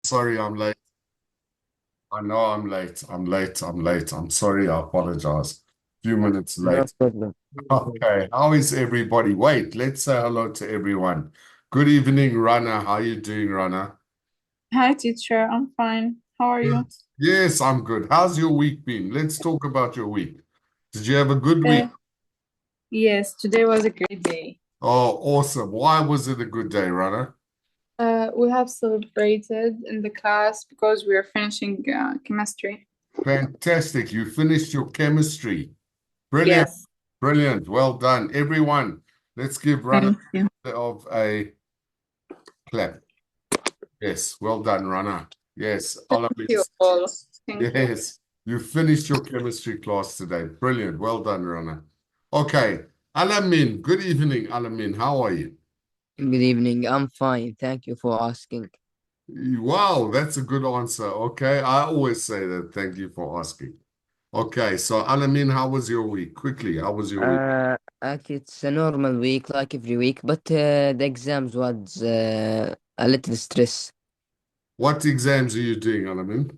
Sorry, I'm late. I know I'm late. I'm late. I'm late. I'm sorry. I apologize. Few minutes No late. problem. Okay. How is everybody? Wait, let's say hello to everyone. Good evening, Rana. How you doing, Rana? Hi, teacher. I'm fine. How are Good. you? Yes, I'm good. How's your week been? Let's talk about your week. Did you have a good week? Uh, yes, today was a great day. Oh, awesome. Why was it a good day, Rana? We have celebrated in the class because we are finishing chemistry. Fantastic. You finished your chemistry. Brilliant. Yes, Brilliant. Well done. Everyone, let's give Rana thank you. of a clap. Yes, well done, Rana. Yes, Thank you Alamis. all. Thank you. Yes, you finished your chemistry class today. Brilliant. Well done, Rana. Okay, Alamin. Good evening, Alamin. How are you? Good evening. I'm fine. Thank you for asking. Wow, that's a good answer. Okay, I always say that. Thank you for asking. Okay, so Alamin, how was your week? Quickly, how was your week? Actually, it's a normal week like every week, but the exams was a little stress. What exams are you doing, Alamin?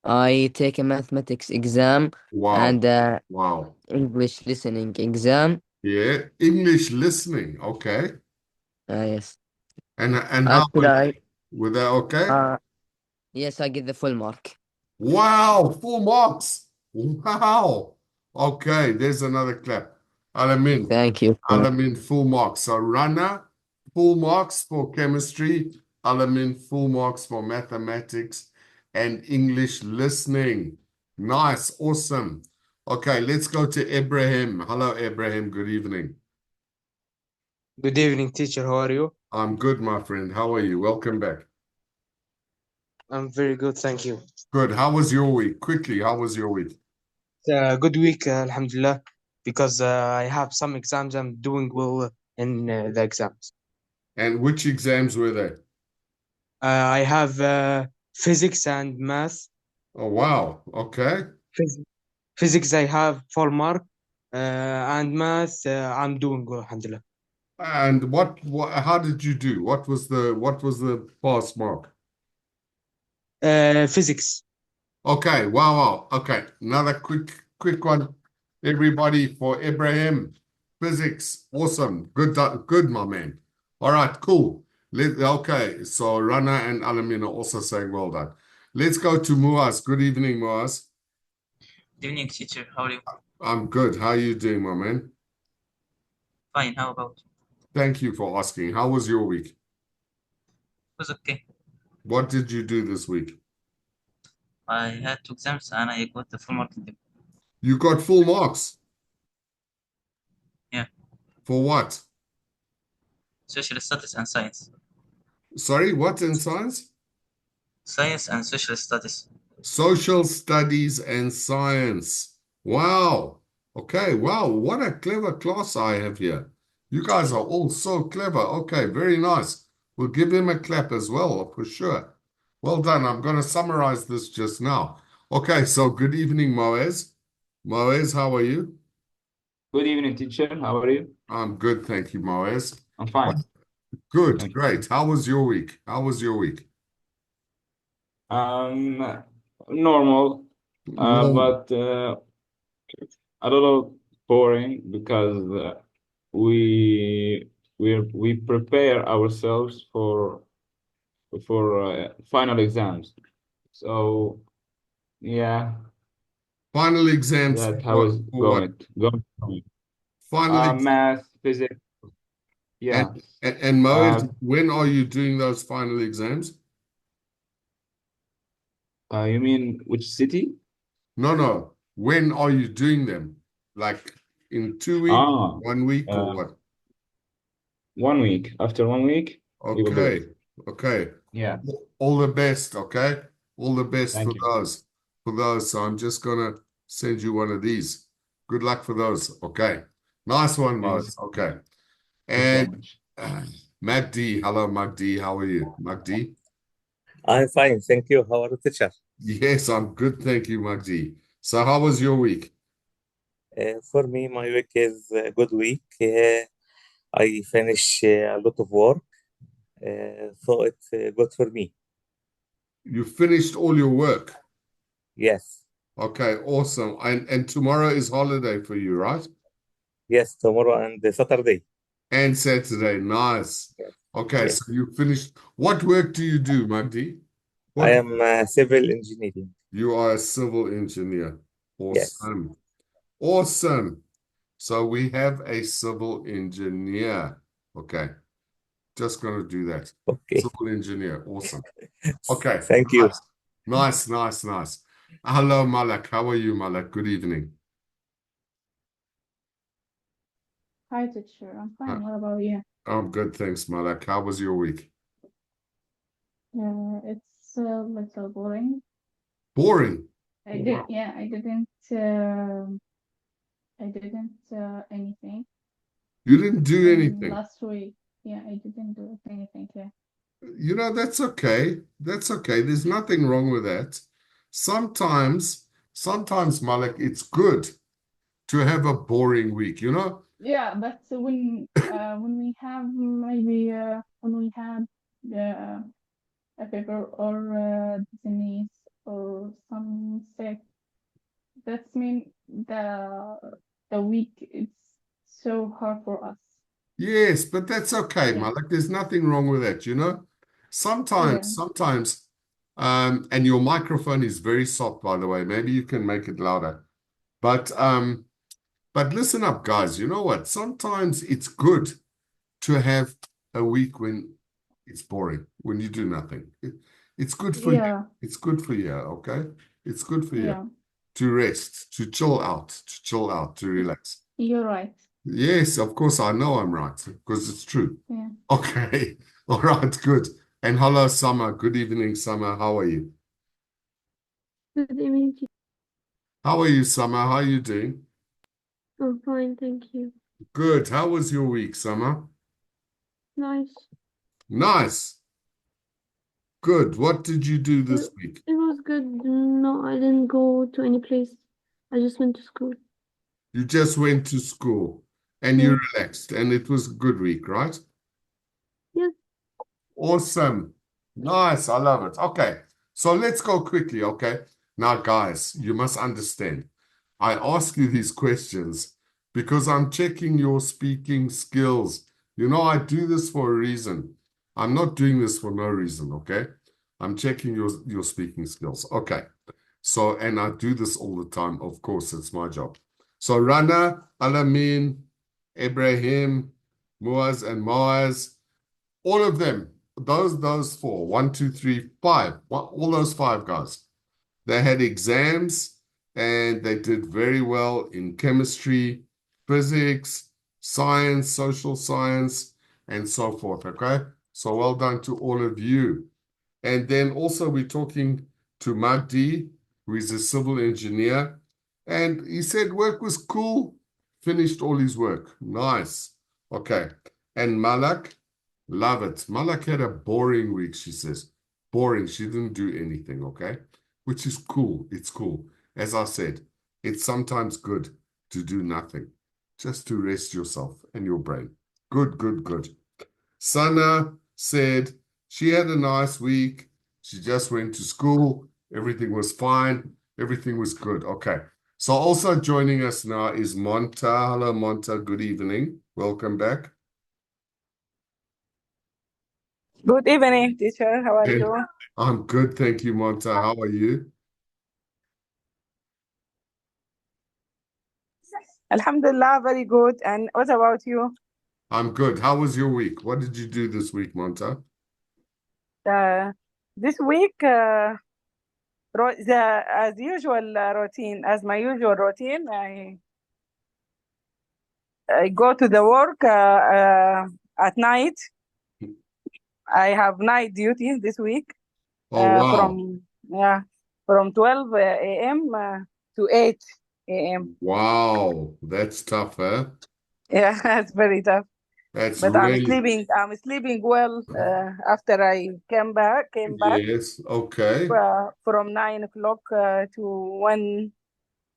I take a mathematics exam Wow, and wow. English listening exam. Yeah, English listening. Okay, Yes. and how Actually, were they okay? uh, yes, I get the full mark. Wow, 4 marks. Wow. Okay, there's another clap. Alamin, Thank you. Alamin, full marks. So Rana, full marks for chemistry. Alamin, full marks for mathematics and English listening. Nice, awesome. Okay, let's go to Ibrahim. Hello, Ibrahim. Good evening. Good evening, teacher. How are you? I'm good, my friend. How are you? Welcome back. I'm very good, thank you. Good. How was your week? Quickly, how was your week? Good week, Alhamdulillah, because I have some exams. I'm doing well in the exams. And which exams were they? I have physics and math. Oh, wow. Okay. Phys- Physics, I have full mark, and math, I'm doing well, Alhamdulillah. And how did you do? What was the pass mark? Physics. Okay, wow, wow. Okay, another quick one, everybody, for Ibrahim. Physics, awesome. Good, my man. All right, cool. Okay, so Rana and Alamin are also saying well done. Let's go to Muaz. Good evening, Muaz. Good evening, teacher. How are you? I'm good. How are you doing, my man? Fine. How about you? Thank you for asking. How was your week? Was okay. What did you do this week? I had 2 exams and I got the full mark in them. You got full marks. Yeah, For what? social studies and science. Sorry, what in science? Science and social studies. Social studies and science. Wow. Okay, wow. What a clever class I have here. You guys are all so clever. Okay, very nice. We'll give him a clap as well, for sure. Well done. I'm going to summarize this just now. Okay, so good evening, Moez. Moez, how are you? Good evening, teacher. How are you? I'm good, thank you, Moez. I'm fine. Good, Thank great. How was your week? How was your week? you. Normal, No. but a little boring because we prepare ourselves for final exams. So yeah, Final exams that how for is for what? going. Final Math, physics, And yeah. and Uh, Moed, when are you doing those final exams? you mean which city? No, no. When are you doing them? Like in 2 weeks, Ah, 1 week, or uh, what? 1 week. After 1 week, we will do it. Okay, okay. Yeah. All the best, okay? All the best for Thank you. those. For those. So I'm just gonna send you one of these. Good luck for those. Okay. Nice one, Moed. Thanks. Okay. Thanks so And much. Magdi. Hello, Magdi. How are you? Magdi? I'm fine, thank you. How are you, teacher? Yes, I'm good. Thank you, Magdi. So how was your week? For me, my week is a good week. I finish a lot of work, so it's good for me. You finished all your work. Yes. Okay, awesome. And tomorrow is holiday for you, right? Yes, tomorrow and Saturday. And Saturday. Nice. Yes. Okay, Yes. so you finished. What work do you do, Magdi? I What am civil engineering. You are a civil engineer. Yes. Awesome. Awesome. So we have a civil engineer. Okay, just going to do that. Okay. Civil engineer. Awesome. Okay, Thank you. nice. Nice, nice, nice. Hello, Malak. How are you, Malak? Good evening. Hi, teacher. I'm Uh, fine. What about you? I'm good, thanks, Malak. How was your week? It's a little boring. Boring. I did, yeah, I didn't anything You didn't do in anything. last week. Yeah, I didn't do anything. Yeah. You know, that's okay. That's okay. There's nothing wrong with that. Sometimes, Malak, it's good to have a boring week, you know? Yeah, but when we have maybe when we have a paper or disease or some sick, that's mean the week it's so hard for us. Yes, but that's okay, Yeah, Malak. There's nothing wrong with that, you know? yeah, Sometimes, and your microphone is very soft, by the way. Maybe you can make it louder. But listen up, guys. You know what? Sometimes it's good to have a week when it's boring, when you do nothing. It's good for you. yeah, It's good for you, okay? It's good for you yeah. to rest, to chill out, to relax. You're right. Yes, of course, I know I'm right because it's true. Yeah. Okay. All right, good. And hello, Summer. Good evening, Summer. How are you? Good evening. How are you, Summer? How are you doing? I'm fine, thank you. Good. How was your week, Summer? Nice. Nice. Good. What did you do this It, week? it was good. No, I didn't go to any place. I just went to school. You just went to school and Yeah. you relaxed, and it was a good week, right? Yeah. Awesome. Nice. I love it. Okay. So let's go quickly, okay? Now, guys, you must understand. I ask you these questions because I'm checking your speaking skills. You know, I do this for a reason. I'm not doing this for no reason, okay? I'm checking your speaking skills. Okay. So, and I do this all the time. Of course, it's my job. So, Rana, Alamin, Ibrahim, Muaz, and Moaz, all of them, those four, one, two, three, five, all those five guys, they had exams and they did very well in chemistry, physics, science, social science, and so forth. Okay. So well done to all of you. And then also we're talking to Magdi, who is a civil engineer. And he said work was cool, finished all his work. Nice. Okay. And Malak, love it. Malak had a boring week, she says. Boring. She didn't do anything, okay? Which is cool. It's cool. As I said, it's sometimes good to do nothing, just to rest yourself and your brain. Good, good, good. Sana said she had a nice week. She just went to school. Everything was fine. Everything was good. Okay. So also joining us now is Monta. Hello, Monta. Good evening. Welcome back. Good evening, teacher. How are Hey, you? I'm good. Thank you, Monta. How are you? Alhamdulillah, very good. And what about you? I'm good. How was your week? What did you do this week, Monta? This week, as usual routine, as my usual routine, I go to the work at night. I have night duty this week Oh, wow. from 12 a.m. To 8 a.m. Wow. That's tough, huh? Yeah, it's very tough. That's But I'm really, sleeping. I'm sleeping well after I came back. yes. Okay. From 9 o'clock to one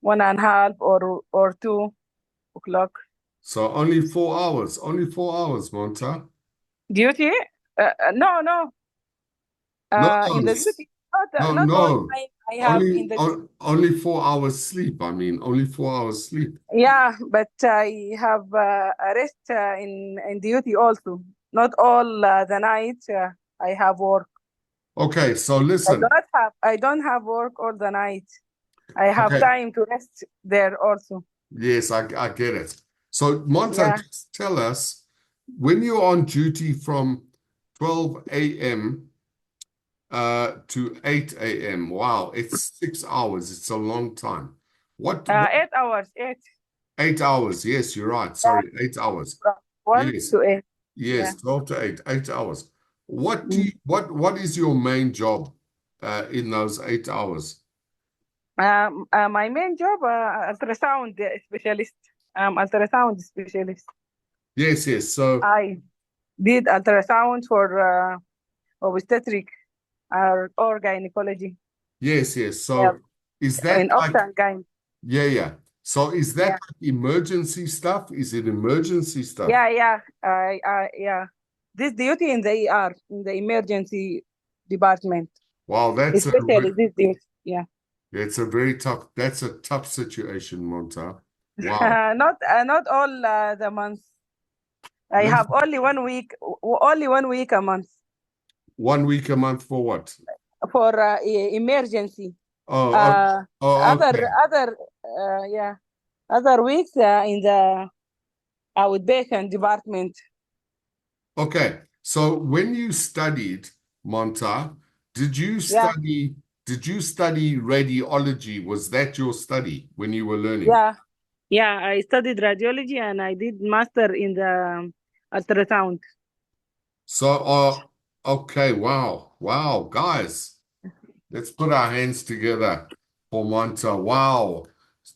and a half or 2 o'clock. So only 4 hours. Only 4 hours, Monta. Duty? No. No, In the it's duty, No, not all no. time I have in the Only 4 hours sleep. I mean, only 4 hours sleep. yeah, but I have a rest in duty also. Not all the night I have work. Okay, so listen. I don't have work all the night. I have Okay. time to rest there also. Yes, I get it. So, Monta, Yeah. just tell us when you're on duty from 12 a.m. To 8 a.m. Wow, it's 6 hours. It's a long time. What 8 hours, 8 hours? Yes, you're right. Sorry, 8 hours. from 1 Yes, to 8. yes, Yeah. 12 to 8, 8 hours. What is your main job in those 8 hours? My main job, ultrasound specialist. Ultrasound specialist. Yes, yes. So I did ultrasound for obstetric or gynecology. yes, yes. Yeah. So is that In like Opta and Gyn. yeah. So is that Yeah. like emergency stuff? Is it emergency stuff? Yeah. Yeah. This duty in the ER, in the emergency department. Wow, that's Especially this duty. Yeah. it's a very tough. That's a tough situation, Monta. Wow. Not all the months. I have only 1 week, only 1 week a month 1 week a month for what? for emergency. Oh, okay. Other weeks in the outpatient department. Okay. So when you studied, Monta, did you Yeah. study radiology? Was that your study when you were learning? Yeah, I studied radiology and I did master in the ultrasound. So, okay, wow, guys, let's put our hands together for Monta. Wow,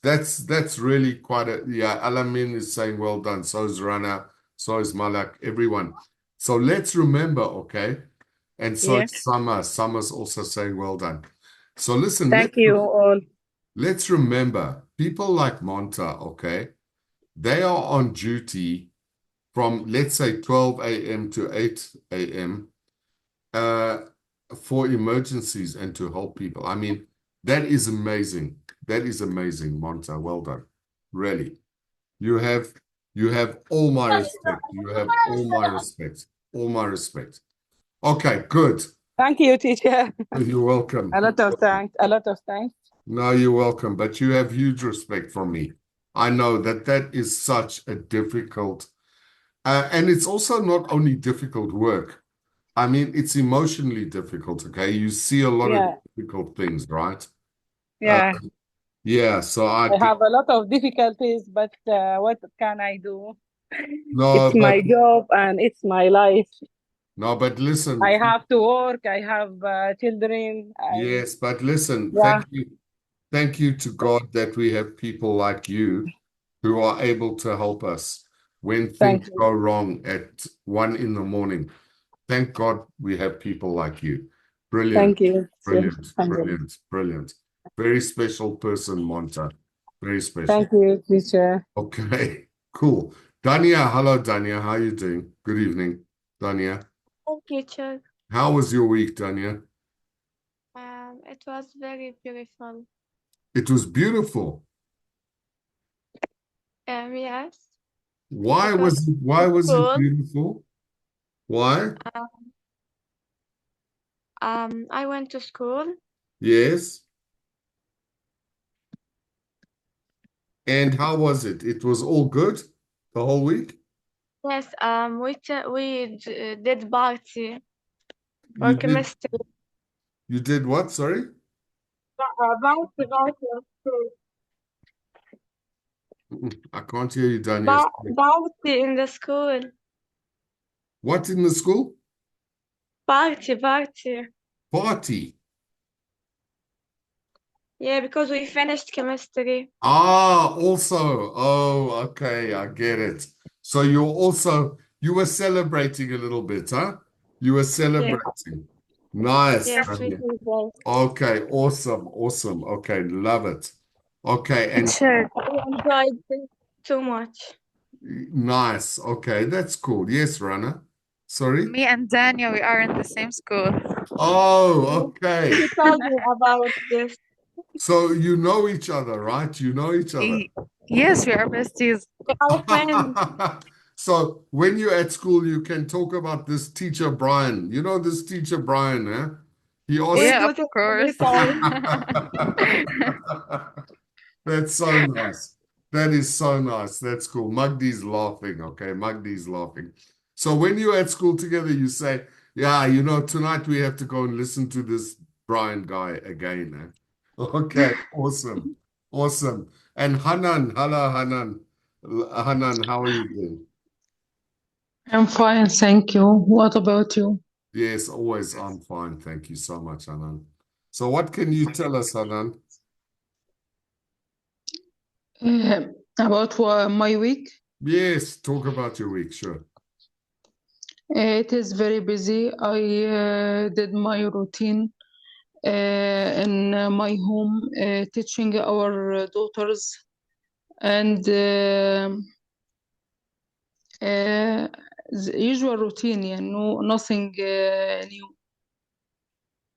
that's really quite a yeah. Alamin is saying well done. So is Rana. So is Malak. Everyone. So let's remember, okay, and so Yes. is Summer. Summer's also saying well done. So listen, Thank you all. let's remember people like Monta, okay, they are on duty from let's say 12 a.m. to 8 a.m. For emergencies and to help people. I mean, that is amazing. That is amazing, Monta. Well done. Really. You have all my respect. You have all my respect. All my respect. Okay, good. Thank you, teacher. You're welcome. A lot of thanks. A lot of thanks. No, you're welcome. But you have huge respect from me. I know that is such a difficult, and it's also not only difficult work. I mean, it's emotionally difficult, okay? You see a lot of difficult things, right? Yeah. Yeah, so I have a lot of difficulties, but what can I do? no, It's my job and it's my life. no, but listen. I have to work. I have children. Yes, but listen, Yeah. thank you to God that we have people like you who are able to help us when things go wrong at 1 in the morning. Thank God we have people like you. Brilliant. Thank you. Brilliant. Very special person, Monta. Very special. Thank you, teacher. Okay, cool. Dania, hello, Dania. How are you doing? Good evening, Dania. Thank you, teacher. How was your week, Dania? It was very beautiful. It was beautiful. Yes. Why was it beautiful? Why? I went to school. Yes. And how was it? It was all good the whole week? Yes. We did party for chemistry. You did what? Sorry? Party of school. I can't hear you, Dania. Party in the school. What in the school? Party. Party. Yeah, because we finished chemistry. Also. Oh, okay, I get it. So you were celebrating a little bit, huh? You were celebrating. Nice. Yes, we did both. Okay, awesome. Okay, love it. Okay, and Sure. I enjoyed it too much. nice. Okay, that's cool. Yes, Rana. Sorry? Me and Dania, we are in the same school. Oh, okay. He told me about this. So you know each other, right? You know each other. Yes, we are besties. We are friends. So when you're at school, you can talk about this teacher Brian. You know this teacher Brian, eh? He We asked. Yeah, do of this every course. time. That's so nice. That is so nice. That's cool. Magdi's laughing. Okay, Magdi's laughing. So when you're at school together, you say, "Yeah, you know, tonight we have to go and listen to this Brian guy again." Eh? Okay, awesome, awesome. And Hanan, hello, Hanan. Hanan, how are you doing? I'm fine, thank you. What about you? Yes, always. I'm fine. Thank you so much, Hanan. So what can you tell us, Hanan? Uh, about my week? Yes, talk about your week, sure. It is very busy. I did my routine in my home, teaching our daughters, and the usual routine, yeah, no, nothing new.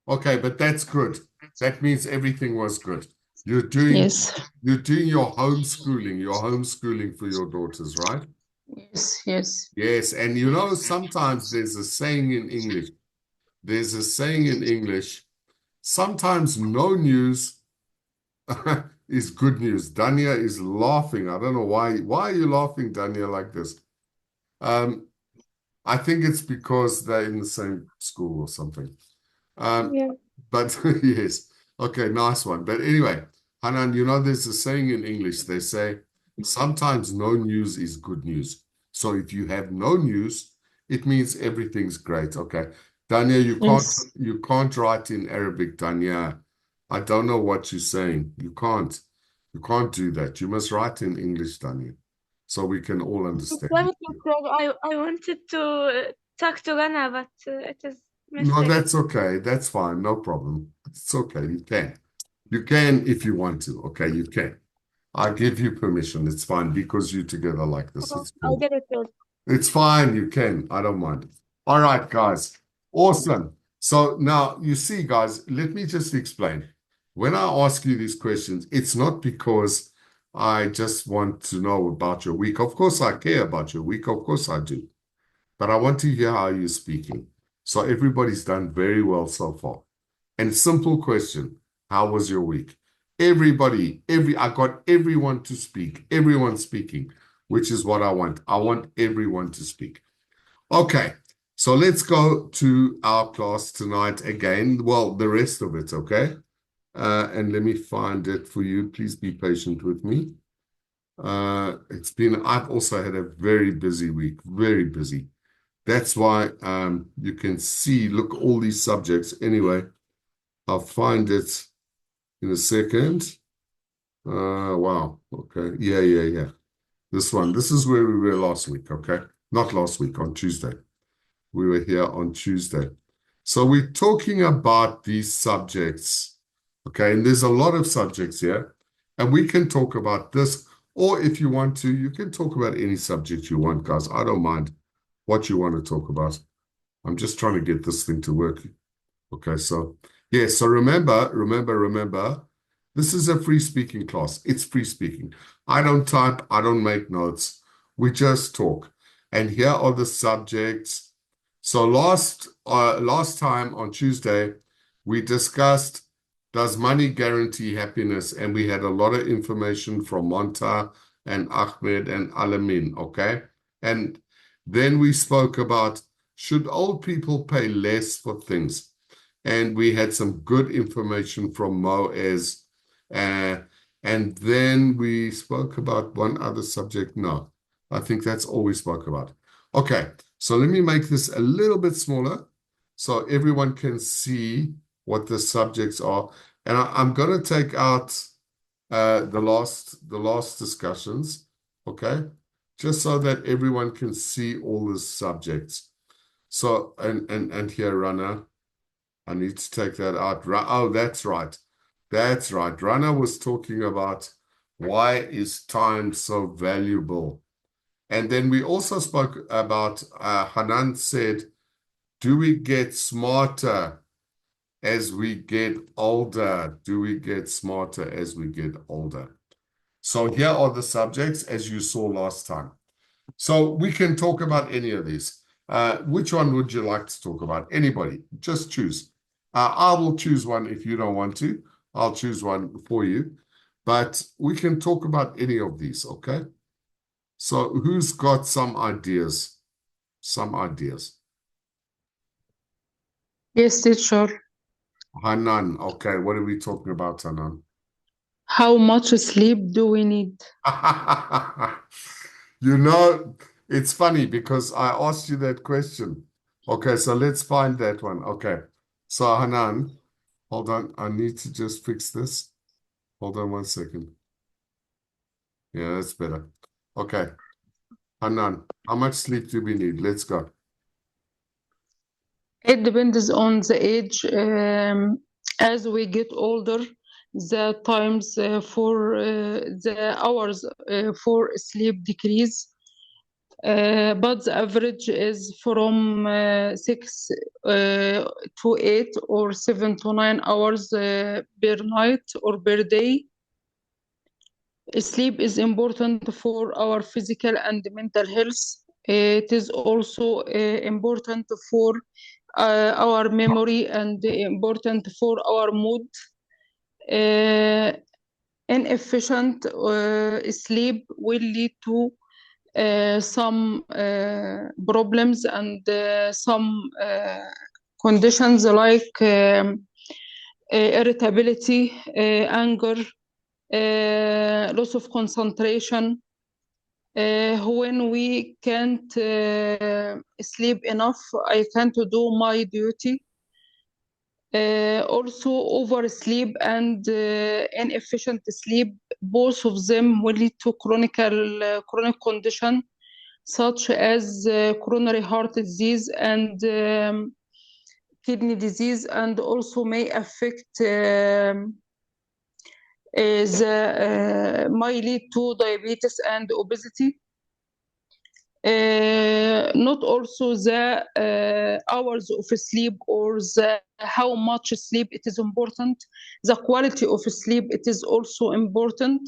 Okay, but that's good. That means everything was good. You're doing Yes, your homeschooling for your daughters, right? yes, yes. Yes, and you know, sometimes there's a saying in English. There's a saying in English, sometimes no news is good news. Dania is laughing. I don't know why. Why are you laughing, Dania, like this? I think it's because they're in the same school or something. Yeah. But yes, okay, nice one. But anyway, Hanan, you know, there's a saying in English, they say, sometimes no news is good news. So if you have no news, it means everything's great. Okay. Dania, Yes. you can't write in Arabic, Dania. I don't know what you're saying. You can't. You can't do that. You must write in English, Dania, so we can all understand Sorry, you. teacher. I wanted to talk to Rana, but it is No, mistake. that's okay. That's fine. No problem. It's okay. You can. You can if you want to. Okay, you can. I give you permission. It's fine because you're together like this. It's I cool. did it first. It's fine. You can. I don't mind. All right, guys. Awesome. So now you see, guys, let me just explain. When I ask you these questions, it's not because I just want to know about your week. Of course, I care about your week. Of course, I do. But I want to hear how you're speaking. So everybody's done very well so far. And simple question, how was your week? I got everyone to speak, everyone speaking, which is what I want. I want everyone to speak. Okay, so let's go to our class tonight again. Well, the rest of it, okay? And let me find it for you. Please be patient with me. I've also had a very busy week, very busy. That's why you can see, look, all these subjects. Anyway, I'll find it in a second. Wow. Okay. Yeah. This one. This is where we were last week. Okay. Not last week, on Tuesday. We were here on Tuesday. So we're talking about these subjects. Okay. And there's a lot of subjects here. And we can talk about this, or if you want to, you can talk about any subject you want, guys. I don't mind what you want to talk about. I'm just trying to get this thing to work. Okay, so yeah, so remember, this is a free speaking class. It's free speaking. I don't type, I don't make notes. We just talk. And here are the subjects. So last time on Tuesday, we discussed, does money guarantee happiness? And we had a lot of information from Monta and Ahmed and Alamin, okay? And then we spoke about, should old people pay less for things? And we had some good information from Moez. And then we spoke about one other subject. No, I think that's all we spoke about. Okay, so let me make this a little bit smaller so everyone can see what the subjects are. And I'm going to take out the last discussions, okay? Just so that everyone can see all the subjects. So, and here, Rana, I need to take that out. Oh, that's right. That's right. Rana was talking about why is time so valuable? And then we also spoke about, Hanan said, do we get smarter as we get older? Do we get smarter as we get older? So here are the subjects as you saw last time. So we can talk about any of these. Which one would you like to talk about? Anybody, just choose. I will choose one if you don't want to. I'll choose one for you. But we can talk about any of these, okay? So who's got some ideas? Some ideas. Yes, teacher. Hanan, okay, what are we talking about, Hanan? How much sleep do we need? You know, it's funny because I asked you that question. Okay, so let's find that one. Okay, so Hanan, hold on. I need to just fix this. Hold on 1 second. Yeah, that's better. Okay, Hanan, how much sleep do we need? Let's go. It depends on the age. As we get older, the times for the hours for sleep decrease. But the average is from 6 to 8 or 7 to 9 hours per night or per day. Sleep is important for our physical and mental health. It is also important for our memory and important for our mood. Inefficient sleep will lead to some problems and some conditions like irritability, anger, loss of concentration. When we can't sleep enough, I can't do my duty. Also, oversleep and inefficient sleep, both of them will lead to chronic condition such as coronary heart disease and kidney disease, and also may affect might lead to diabetes and obesity. Not also the hours of sleep or the how much sleep it is important. The quality of sleep it is also important.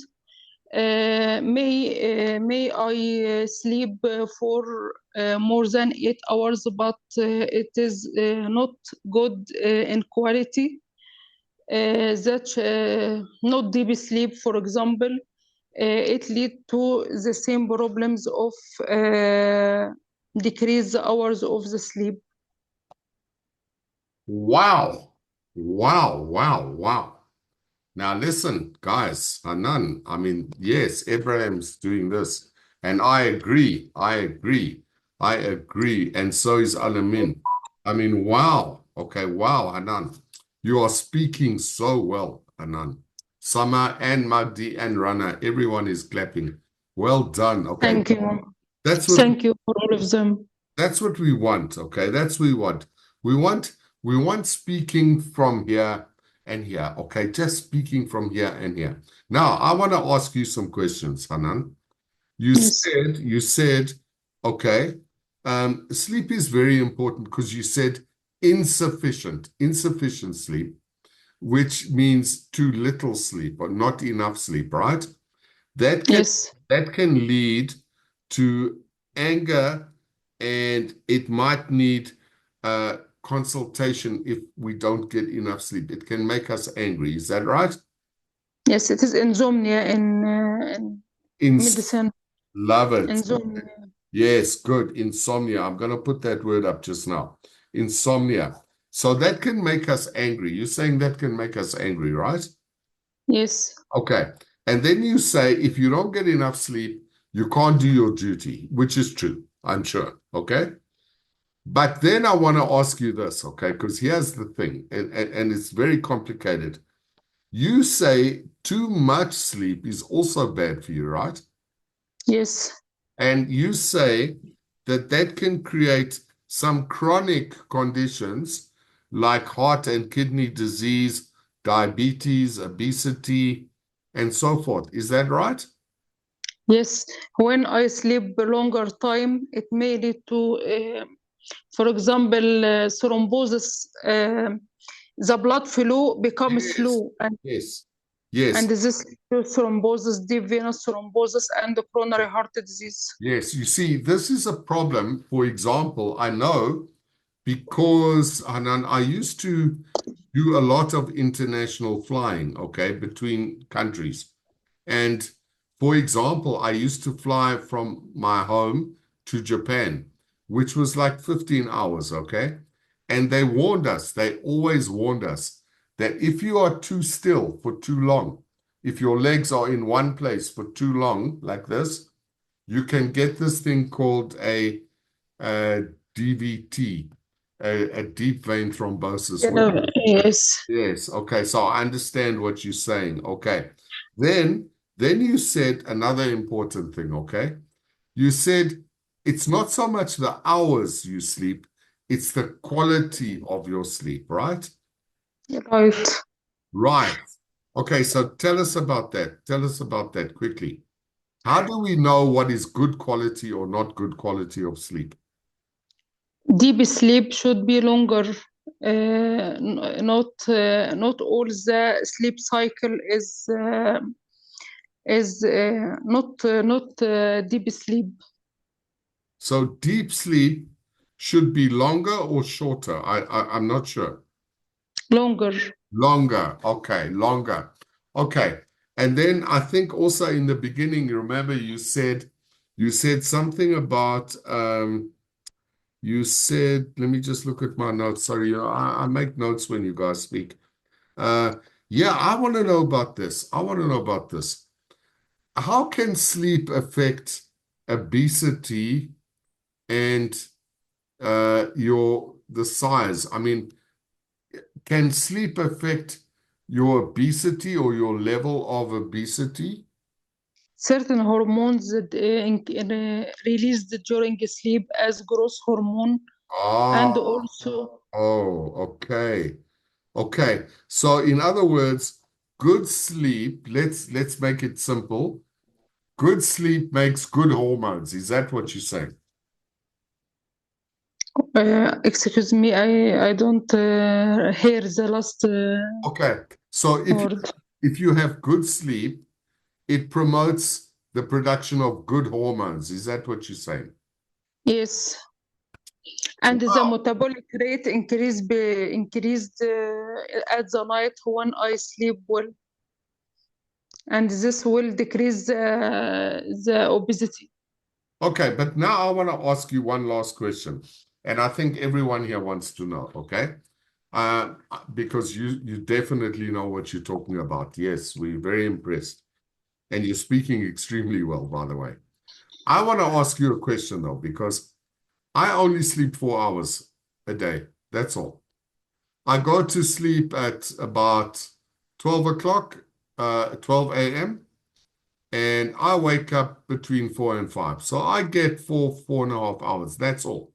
May I sleep for more than 8 hours, but it is not good in quality. That not deep sleep, for example, it lead to the same problems of decrease the hours of the sleep. Wow. Wow, wow, wow. Now listen, guys, Hanan, I mean, yes, Abraham's doing this. And I agree, and so is Alamin. I mean, wow. Okay, wow, Hanan. You are speaking so well, Hanan. Sama and Magdi and Rana, everyone is clapping. Well done. Okay. Thank you. That's what Thank you for all of them. That's what we want, okay? That's what we want. We want speaking from here and here, okay? Just speaking from here and here. Now, I want to ask you some questions, Hanan. Yes. You said, okay, sleep is very important because you said insufficient sleep, which means too little sleep or not enough sleep, right? Yes. That can lead to anger, and it might need consultation if we don't get enough sleep. It can make us angry. Is that right? Yes, it is insomnia in medicine. Love it. Insomnia. Yes, good. Insomnia. I'm going to put that word up just now. Insomnia. So that can make us angry. You're saying that can make us angry, right? Yes. Okay. And then you say if you don't get enough sleep, you can't do your duty, which is true, I'm sure. Okay. But then I want to ask you this, okay? Because here's the thing, and it's very complicated. You say too much sleep is also bad for you, right? Yes. And you say that that can create some chronic conditions like heart and kidney disease, diabetes, obesity, and so forth. Is that right? Yes. When I sleep a longer time, it may lead to, for example, thrombosis the blood flow becomes Yes, slow, and yes, yes. this leads to thrombosis, deep venous thrombosis, and coronary heart disease. Yes, you see, this is a problem. For example, I know because Hanan, I used to do a lot of international flying, okay, between countries. And for example, I used to fly from my home to Japan, which was like 15 hours, okay? And they warned us, they always warned us that if you are too still for too long, if your legs are in one place for too long, like this, you can get this thing called a DVT, a deep vein thrombosis. Yes. Yes, okay, so I understand what you're saying. Okay. Then you said another important thing, okay? You said it's not so much the hours you sleep, it's the quality of your sleep, right? Right. Right. Okay, so tell us about that. Tell us about that quickly. How do we know what is good quality or not good quality of sleep? Deep sleep should be longer. Not all the sleep cycle is not deep sleep. So deep sleep should be longer or shorter? I'm not sure. Longer. Longer. Okay, longer. Okay. And then I think also in the beginning, you remember you said something about you said, let me just look at my notes. Sorry, I make notes when you guys speak. Yeah, I want to know about this. I want to know about this. How can sleep affect obesity and the size? I mean, can sleep affect your obesity or your level of obesity? Certain hormones that released during sleep as growth hormone, and also Okay. Okay. So in other words, good sleep, let's make it simple. Good sleep makes good hormones. Is that what you're saying? excuse me, I don't hear the last Okay. So word. if you have good sleep, it promotes the production of good hormones. Is that what you're saying? Yes. And the metabolic rate increased at the night when I sleep well, and this will decrease the obesity. Okay, but now I want to ask you one last question, and I think everyone here wants to know, okay? Because you definitely know what you're talking about. Yes, we're very impressed. And you're speaking extremely well, by the way. I want to ask you a question, though, because I only sleep 4 hours a day. That's all. I go to sleep at about 12 o'clock, 12 a.m., and I wake up between 4 and 5. So I get 4.5 hours. That's all.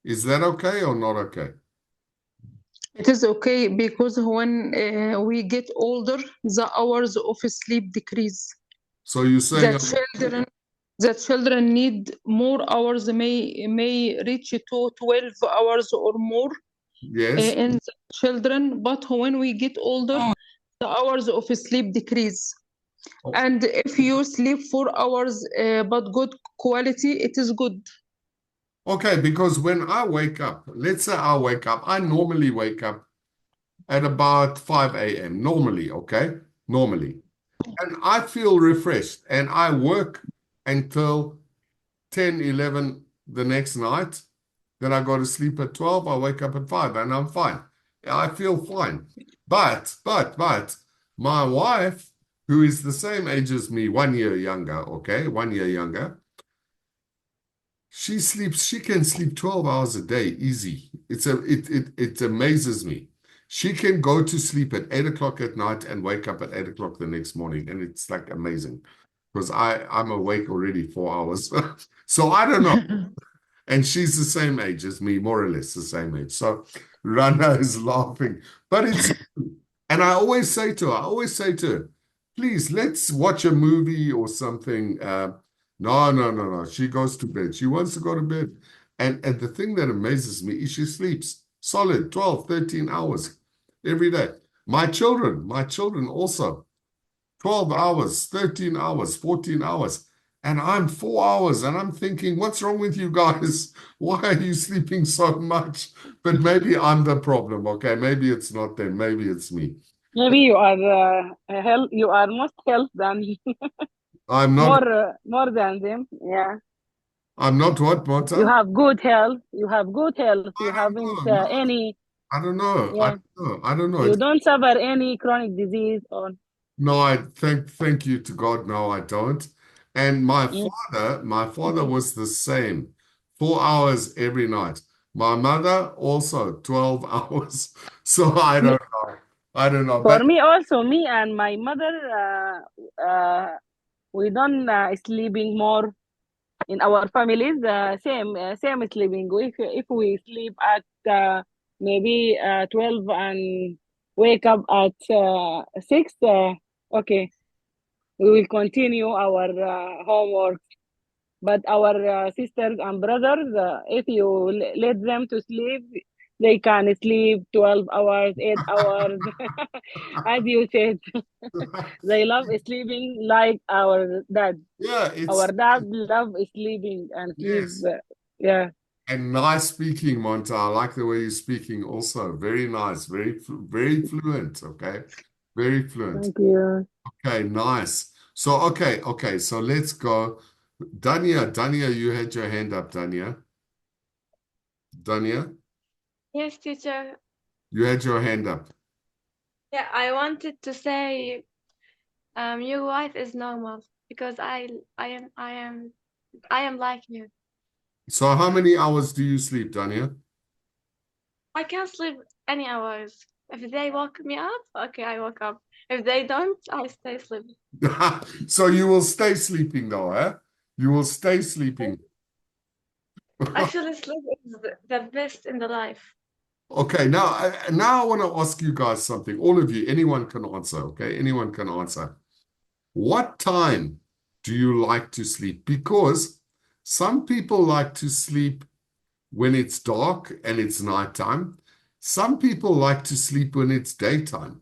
Is that okay or not okay? It is okay because when we get older, the hours of sleep decrease. So you're saying The children need more hours, may reach to 12 hours or more yes. in the children, but when we get older, the hours of sleep decrease. And if you sleep 4 hours, but good quality, it is good. Okay, because when I wake up, let's say I normally wake up at about 5 a.m. normally, okay? Normally. And I feel refreshed and I work until 10, 11 the next night. Then I go to sleep at 12, I wake up at 5 and I'm fine. I feel fine. But my wife, who is the same age as me, 1 year younger, okay? 1 year younger, she can sleep 12 hours a day, easy. It amazes me. She can go to sleep at 8 o'clock at night and wake up at 8 o'clock the next morning. And it's like amazing because I'm awake already 4 hours. So I don't know. And she's the same age as me, more or less the same age. So Rana is laughing, but it's, and I always say to her, please, let's watch a movie or something. No. She goes to bed. She wants to go to bed. And the thing that amazes me is she sleeps solid 12, 13 hours. every day. My children also 12 hours, 13 hours, 14 hours. And I'm 4 hours, and I'm thinking, what's wrong with you guys? Why are you sleeping so much? But maybe I'm the problem, okay? Maybe it's not them, maybe it's me. Maybe you are health. You are most health than I'm not, more than them. Yeah. I'm not what, You Mota? have good health. You have good health. You I don't haven't know. No, any. I don't know. I Yeah. don't know. I don't know. You don't suffer any chronic disease or. No, I thank you to God. No, I don't. And Mm. my father was the same, 4 hours every night. My mother also 12 hours. So I Me, don't know. I don't know. for But me also, me and my mother, we don't sleeping more in our families. Same sleeping. If we sleep at maybe 12 and wake up at 6, okay, we will continue our homework. But our sisters and brothers, if you let them to sleep, they can sleep 12 hours, 8 hours. As you said, they love sleeping like our dad. yeah, Our it's dad love sleeping and sleep. yes. Yeah. And nice speaking, Monta. I like the way you're speaking also. Very nice, very fluent, okay? Very fluent. Thank you. Okay, nice. So okay, so let's go. Dania, you had your hand up, Dania, Yes, teacher. you had your hand up. Yeah, I wanted to say, your wife is normal because I am like you. So how many hours do you sleep, Dania? I can't sleep any hours. If they woke me up, okay, I woke up. If they don't, I stay sleeping. So you will stay sleeping though, eh? You will stay sleeping. Actually, sleep is the best in the life. Okay, now I want to ask you guys something. All of you, anyone can answer, okay? Anyone can answer. What time do you like to sleep? Because some people like to sleep when it's dark and it's nighttime. Some people like to sleep when it's daytime.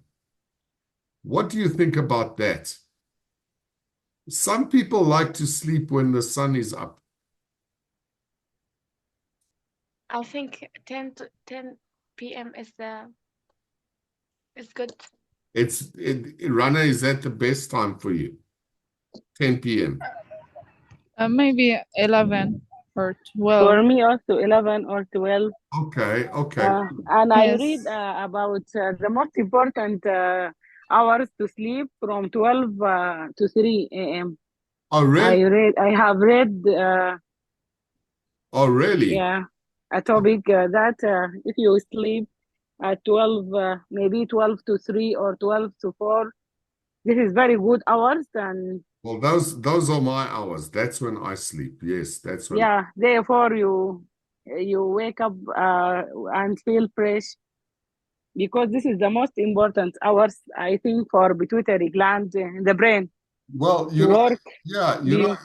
What do you think about that? Some people like to sleep when the sun is up. I think 10 p.m. is good. Rana, is that the best time for you? 10 p.m. Maybe 11 or 12. For me also 11 or 12. Okay. And I Yes. read about the most important hours to sleep from 12 to 3 a.m. Oh, really? I have read, Oh, really? yeah, a topic that if you sleep at 12, maybe 12 to 3 or 12 to 4, this is very good hours. And Well, those are my hours. That's when I sleep. Yes, that's when. yeah, therefore you wake up and feel fresh, because this is the most important hours, I think, for pituitary gland in the brain Well, to work. yeah, Yeah.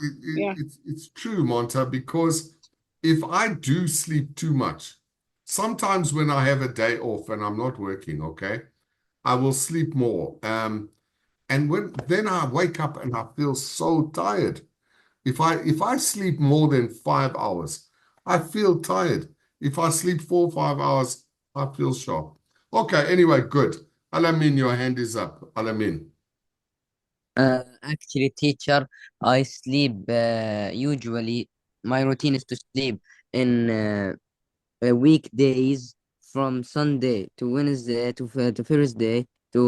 it's true, Monta, because if I do sleep too much, sometimes when I have a day off and I'm not working, okay, I will sleep more. And then I wake up and I feel so tired. If I sleep more than 5 hours, I feel tired. If I sleep 4 or 5 hours, I feel sharp. Okay, anyway, good. Alamin, your hand is up. Alamin. Actually, teacher, I sleep usually. My routine is to sleep in weekdays from Sunday to Wednesday to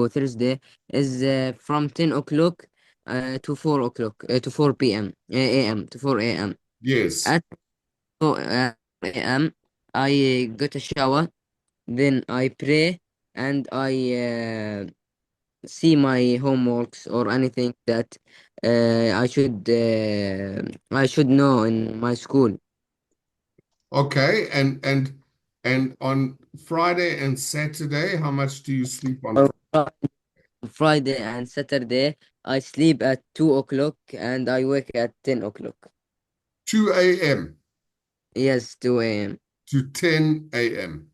Thursday is from 10 o'clock to 4 o'clock to 4 p.m. a.m. to 4 a.m. Yes. At 4 a.m. I got a shower, then I pray and I see my homeworks or anything that I should know in my school. Okay, and on Friday and Saturday, how much do you sleep on? On Friday and Saturday, I sleep at 2 o'clock and I wake at 10 o'clock. 2 a.m. Yes, 2 a.m. to 10 a.m.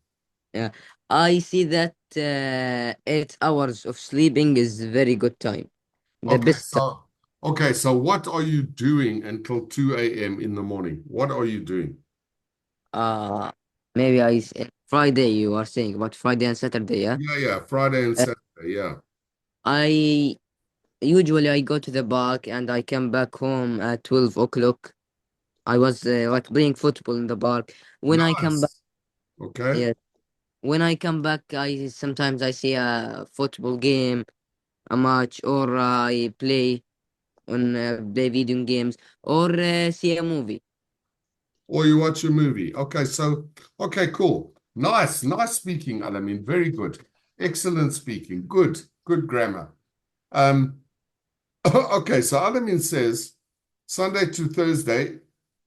Yeah, I see that 8 hours of sleeping is very good time. The Okay, best time. so what are you doing until 2 a.m. in the morning? What are you doing? Uh, maybe Friday you are saying about Friday and Saturday, yeah? Yeah, Friday and Uh, Saturday, yeah. I usually I go to the park and I come back home at 12 o'clock. I was like playing football in the park. When I come back, Nice. Okay. yeah, when I come back, I sometimes I see a football game, a match, or I play video games, or see a movie. Or you watch a movie. Okay, cool. Nice speaking, Alamin. Very good. Excellent speaking. Good grammar. Um, okay, so Alamin says Sunday to Thursday,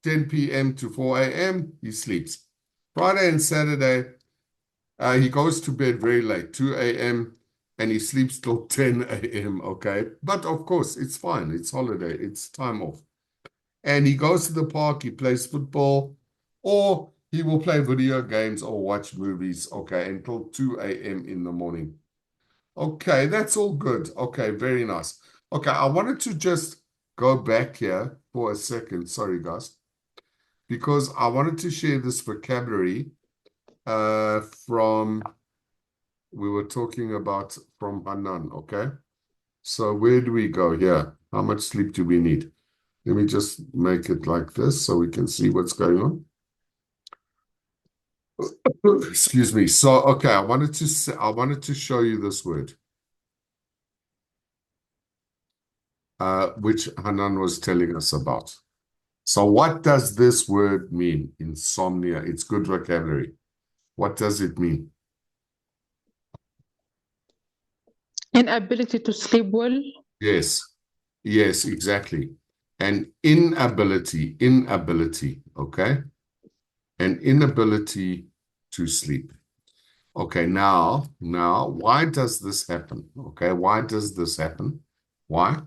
10 p.m. to 4 a.m., he sleeps. Friday and Saturday, he goes to bed very late, 2 a.m., and he sleeps till 10 a.m., okay? But of course, it's fine. It's holiday. It's time off. And he goes to the park, he plays football, or he will play video games or watch movies, okay, until 2 a.m. in the morning. Okay, that's all good. Okay, very nice. Okay, I wanted to just go back here for a second. Sorry, guys, because I wanted to share this vocabulary from we were talking about from Hanan, okay? So where do we go here? How much sleep do we need? Let me just make it like this so we can see what's going on. Excuse me. So, okay, I wanted to show you this word, which Hanan was telling us about. So, what does this word mean? Insomnia. It's good vocabulary. What does it mean? Inability to sleep well. Yes, exactly. An inability, okay? An inability to sleep. Okay, now, why does this happen? Okay, why does this happen? Why?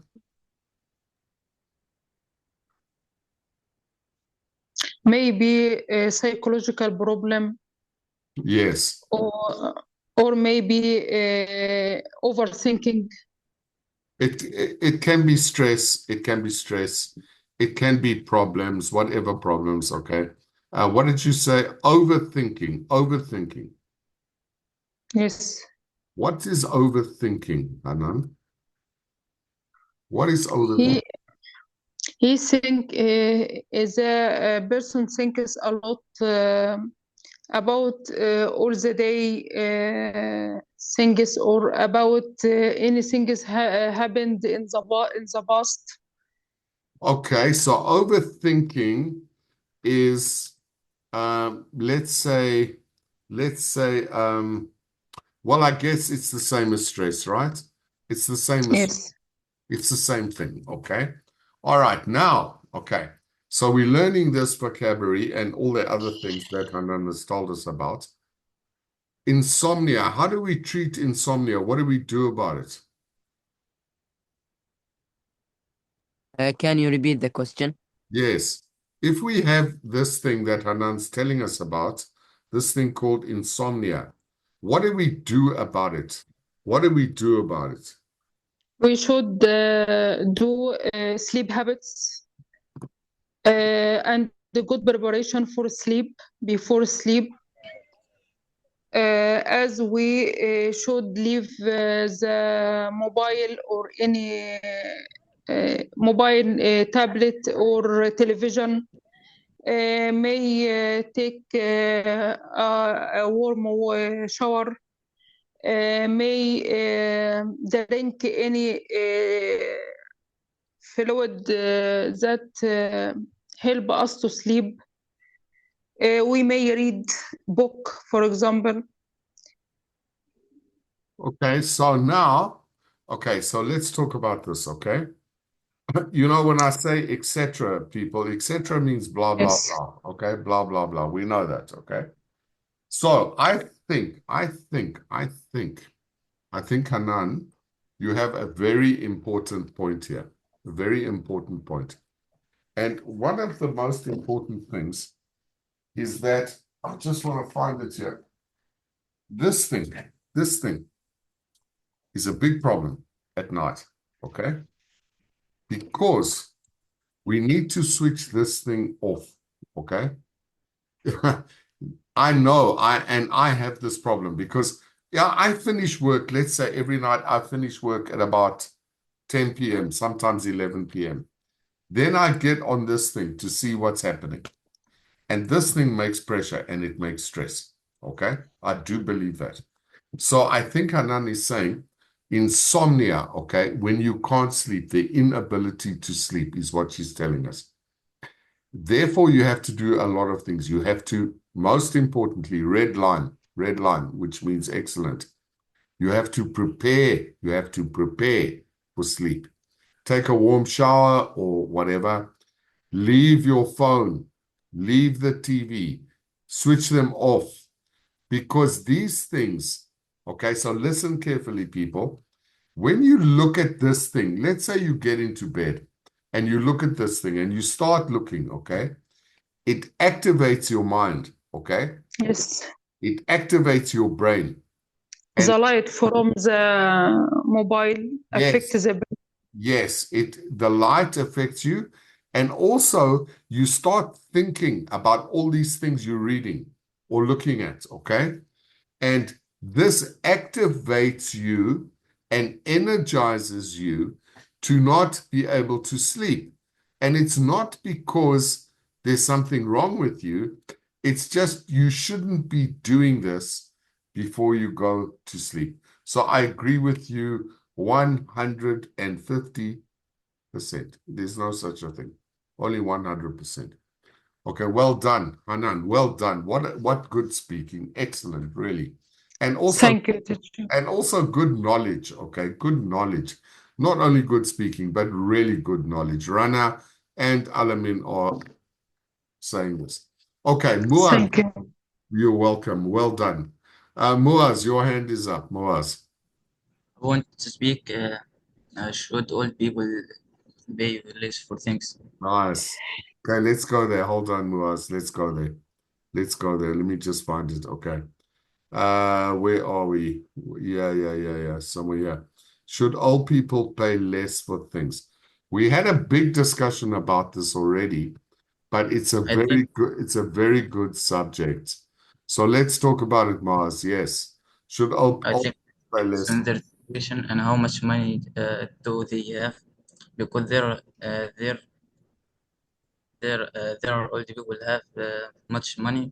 Maybe a psychological problem, Yes, or maybe overthinking. it can be stress. It can be stress. It can be problems, whatever problems. Okay. What did you say? Overthinking. Overthinking. Yes. What is overthinking, Hanan? What is overthinking? He he think is a person thinks a lot about all the day things, or about anything is happened in the past. Okay, so overthinking is, let's say, well, I guess it's the same as stress, right? It's the same as Yes. It's the same thing, okay? All right, now, okay. So we're learning this vocabulary and all the other things that Hanan has told us about. Insomnia, how do we treat insomnia? What do we do about it? Can you repeat the question? Yes. If we have this thing that Hanan's telling us about, this thing called insomnia, what do we do about it? What do we do about it? We should do sleep habits and the good preparation for sleep before sleep, as we should leave the mobile or any mobile, tablet, or television. May take a warm shower. May drink any fluid that help us to sleep. We may read book, for example. Okay, so let's talk about this, okay? When I say etc., people, etc. means blah, blah, Yes. blah, okay? Blah, blah, blah. We know that, okay? So I think, Hanan, you have a very important point here, a very important point. And one of the most important things is that I just want to find it here. This thing is a big problem at night, okay? Because we need to switch this thing off, okay? I know, I have this problem because yeah, I finish work, let's say every night I finish work at about 10 p.m., sometimes 11 p.m. Then I get on this thing to see what's happening. And this thing makes pressure and it makes stress. Okay? I do believe that. So I think Hanan is saying insomnia, okay, when you can't sleep, the inability to sleep is what she's telling us. Therefore, you have to do a lot of things. You have to, most importantly, red line, which means excellent. You have to prepare for sleep. Take a warm shower or whatever. Leave your phone, leave the TV, switch them off, because these things, okay, so listen carefully, people. When you look at this thing, let's say you get into bed and you look at this thing and you start looking, okay, it activates your mind, okay? Yes. It activates your brain. And The light from the mobile affects yes, the brain. yes, the light affects you. And also you start thinking about all these things you're reading or looking at, okay? And this activates you and energizes you to not be able to sleep. And it's not because there's something wrong with you. It's just you shouldn't be doing this before you go to sleep. So I agree with you 150%. There's no such a thing. Only 100%. Okay, well done, Hanan. Well done. What good speaking. Excellent, really. And Thank you, teacher. good knowledge, okay? Good knowledge. Not only good speaking, but really good knowledge. Rana and Alamin are saying this. Okay, Muaz, Thank you. you're welcome. Well done. Muaz, your hand is up. Muaz. I want to speak. Should all people pay less for things? Nice. Okay, let's go there. Hold on, Muaz. Let's go there. Let's go there. Let me just find it. Okay. Where are we? Yeah. Somewhere here. Should old people pay less for things? We had a big discussion about this already, but it's a I think very good subject. So let's talk about it, Mars. Yes. Should old I think people pay it's less? in their situation and how much money do they have, because there are old people have much money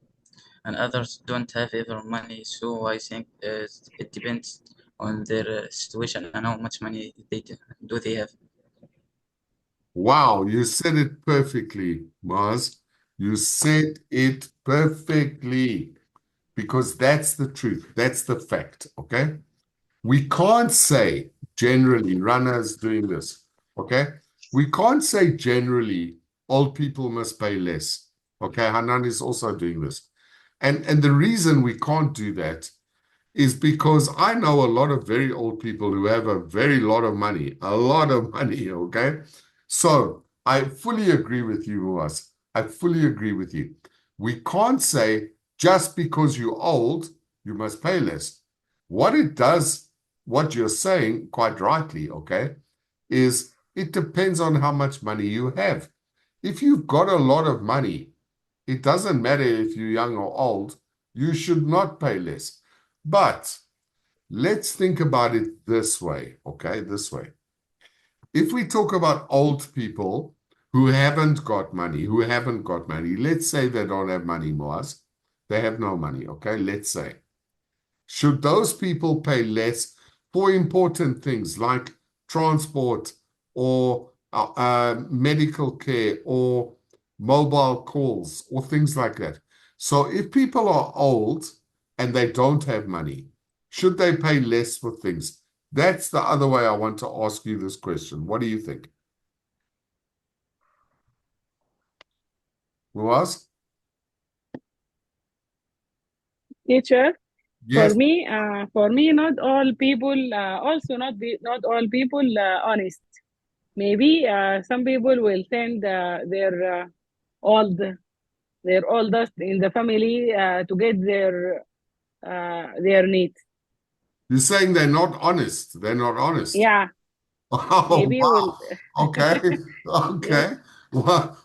and others don't have ever money. So I think it depends on their situation and how much money do they have. Wow, you said it perfectly, Mars. You said it perfectly because that's the truth. That's the fact. Okay. We can't say generally, runners doing this, okay? We can't say generally old people must pay less. Okay, Hanan is also doing this. And the reason we can't do that is because I know a lot of very old people who have a very lot of money, okay? So I fully agree with you, Muaz. I fully agree with you. We can't say just because you're old, you must pay less. What it does, what you're saying, quite rightly, okay, is it depends on how much money you have. If you've got a lot of money, it doesn't matter if you're young or old, you should not pay less. But let's think about it this way, okay? This way. If we talk about old people who haven't got money, let's say they don't have money, Moaz. They have no money, okay? Let's say. Should those people pay less for important things like transport or medical care or mobile calls or things like that? So if people are old and they don't have money, should they pay less for things? That's the other way I want to ask you this question. What do you think? Was? Teacher, Yes. for me, not all people, also not all people honest. Maybe some people will send old their oldest in the family to get their their needs. You're saying they're not honest. They're not honest. Yeah, Oh, maybe we'll. wow. Okay. Yes. Okay. Wow.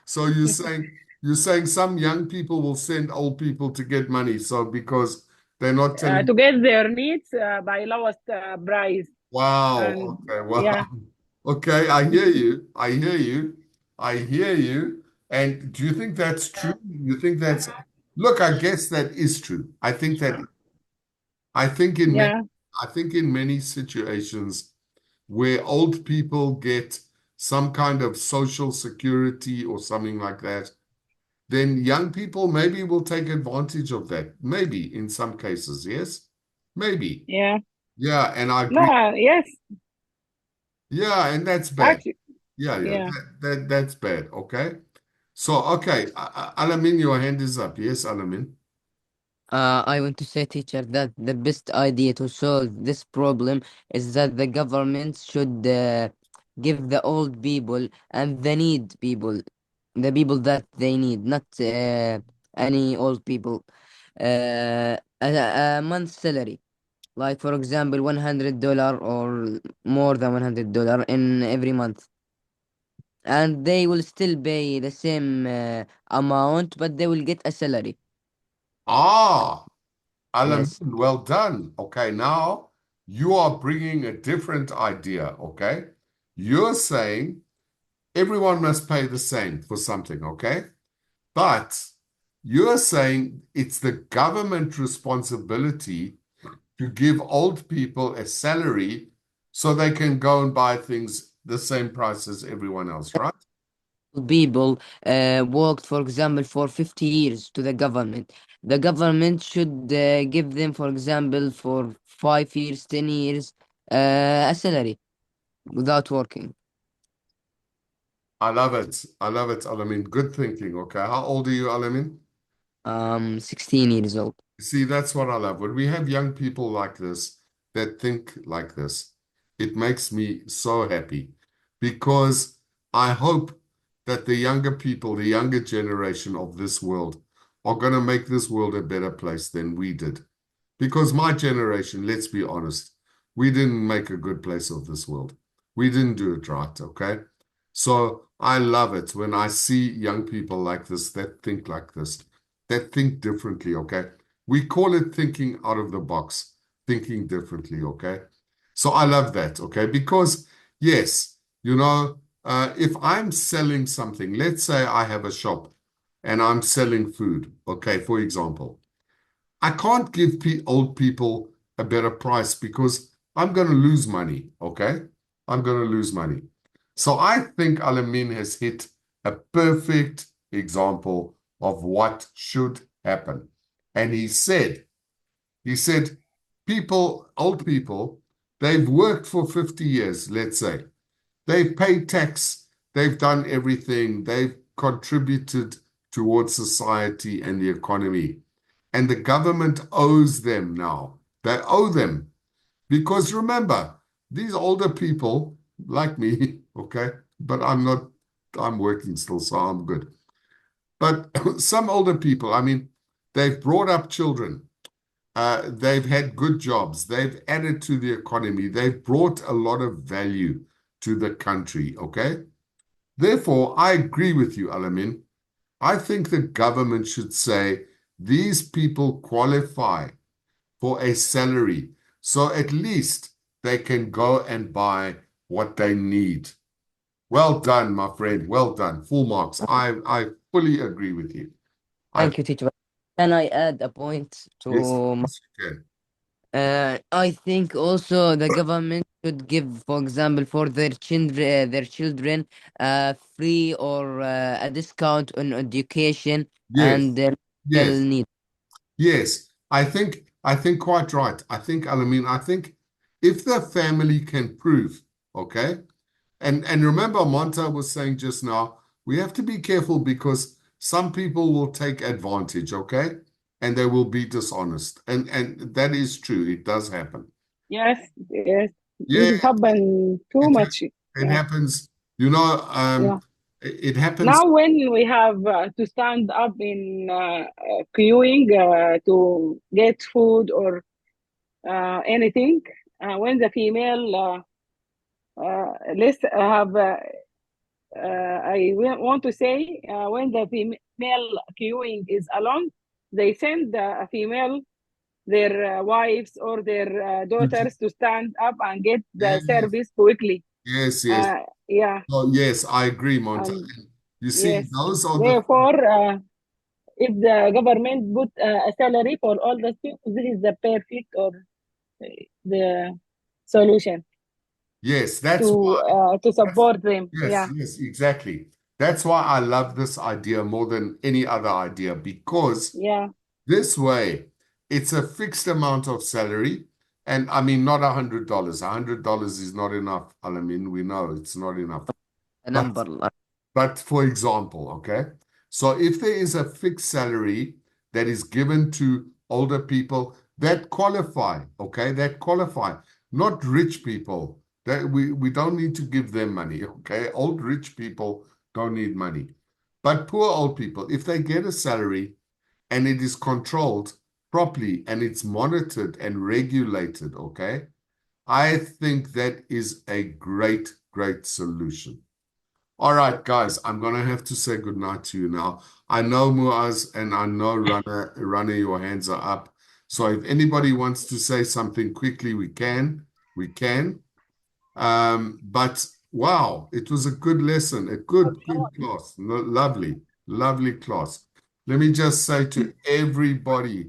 So you're saying some young people will send old people to get money. So because they're not telling. To get their needs by lowest price. Wow. And Okay. yeah, Wow. Okay. I hear you. I hear you. I hear you. And do you think that's true? You think that's, look, I guess that is true. I think in many, yeah, I think in many situations where old people get some kind of social security or something like that, then young people maybe will take advantage of that. Maybe in some cases, yes? Maybe. yeah. Yeah, and I No, agree. yes, Yeah, and that's bad. actually, Yeah, yeah, yeah. that's bad. Okay. So, okay, Alamin, your hand is up. Yes, Alamin. I want to say, teacher, that the best idea to solve this problem is that the government should give the old people and the need people, the people that they need, not any old people, a month salary. Like, for example, $100 or more than $100 in every month. And they will still pay the same amount, but they will get a salary. Ah, Alamin, Yes. well done. Okay, now you are bringing a different idea. Okay. You're saying everyone must pay the same for something. Okay. But you're saying it's the government responsibility to give old people a salary so they can go and buy things the same price as everyone else, right? People worked, for example, for 50 years to the government. The government should give them, for example, for 5 years, 10 years, a salary without working. I love it. I love it, Alamin. Good thinking. Okay. How old are you, Alamin? 16 years old. See, that's what I love. When we have young people like this that think like this, it makes me so happy because I hope that the younger people, the younger generation of this world, are going to make this world a better place than we did. Because my generation, let's be honest, we didn't make a good place of this world. We didn't do it right, okay? So I love it when I see young people like this that think like this, that think differently, okay? We call it thinking out of the box, thinking differently, okay? So I love that, okay? Because, yes, if I'm selling something, let's say I have a shop and I'm selling food, okay, for example. I can't give old people a better price because I'm going to lose money. Okay. I'm going to lose money. So I think Alamin has hit a perfect example of what should happen. And he said, old people, they've worked for 50 years, let's say. They've paid tax, they've done everything, they've contributed towards society and the economy. And the government owes them now. They owe them. Because remember, these older people, like me, okay, but I'm working still, so I'm good. But some older people, I mean, they've brought up children. They've had good jobs. They've added to the economy. They've brought a lot of value to the country, okay? Therefore, I agree with you, Alamin. I think the government should say these people qualify for a salary, so at least they can go and buy what they need. Well done, my friend. Well done. Full marks. I fully agree with you. Thank you, teacher. Can I add a point Yes, to yes, you can. I think also the government should give, for example, for their children, free or a discount on education and Yes, their medical yes, needs. yes. I think quite right. I think if the family can prove, okay, and remember, Monta was saying just now, we have to be careful because some people will take advantage, okay? And they will be dishonest. And that is true. It does happen. Yes, yes. Yeah, This happen too it much. it Yeah, happens. You know, yeah, It happens. Now, when we have to stand up in queuing to get food or anything, when the female let's have want to say when the female queuing is alone, they send a female their wives or their daughters to stand up and get the Yes, service quickly. yes, yes. Yeah, Oh, yes, I agree, Monta. and You see, yes. those are the Therefore, if the government put a salary for all the people, this is the perfect or the solution yes, that's why. to support them. Yes, Yeah, yes, exactly. That's why I love this idea more than any other idea because yeah, this way it's a fixed amount of salary. And I mean, not $100. $100 is not enough. I mean, we know it's not enough. The But number. But for example, okay, so if there is a fixed salary that is given to older people that qualify, okay, that qualify, not rich people, that we don't need to give them money, okay? Old rich people don't need money. But poor old people, if they get a salary and it is controlled properly and it's monitored and regulated, okay, I think that is a great, great solution. All right, guys, I'm gonna have to say goodnight to you now. I know Muaz and I know Runner, your hands are up. So if anybody wants to say something quickly, we can. We can. But wow, it was a good lesson, a good class. Lovely, lovely class. Let me just say to everybody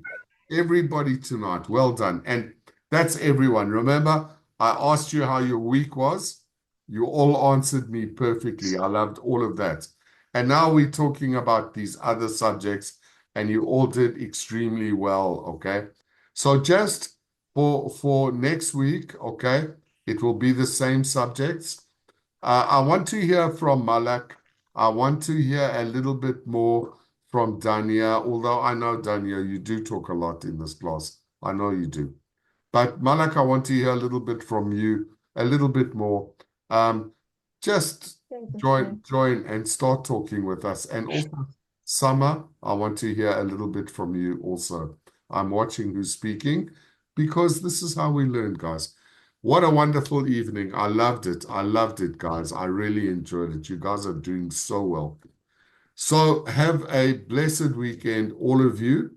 tonight, well done. And that's everyone. Remember, I asked you how your week was. You all answered me perfectly. I loved all of that. And now we're talking about these other subjects, and you all did extremely well, okay? So just for next week, okay? It will be the same subjects. I want to hear from Malak. I want to hear a little bit more from Dania, although I know, Dania, you do talk a lot in this class. I know you do. But Malak, I want to hear a little bit from you, a little bit more. Um, just join and start talking with us. And also, Summer, I want to hear a little bit from you also. I'm watching who's speaking because this is how we learn, guys. What a wonderful evening. I loved it. I loved it, guys. I really enjoyed it. You guys are doing so well. So have a blessed weekend, all of you.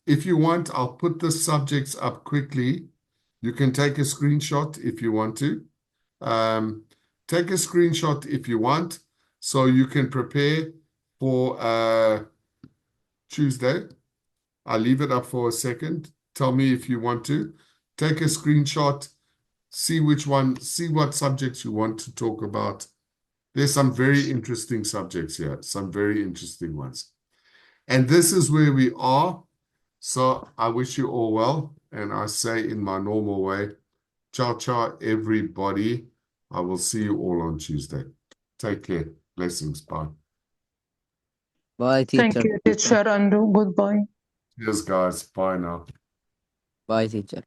If you want, I'll put the subjects up quickly. You can take a screenshot if you want to. Take a screenshot if you want, so you can prepare for Tuesday. I'll leave it up for a second. Tell me if you want to. Take a screenshot, see what subjects you want to talk about. There's some very interesting subjects here, some very interesting ones. And this is where we are. So I wish you all well. And I say in my normal way, ciao, ciao, everybody. I will see you all on Tuesday. Take care. Blessings. Bye. Bye, Thank teacher. you, teacher, and goodbye. Cheers, guys. Bye now. Bye, teacher.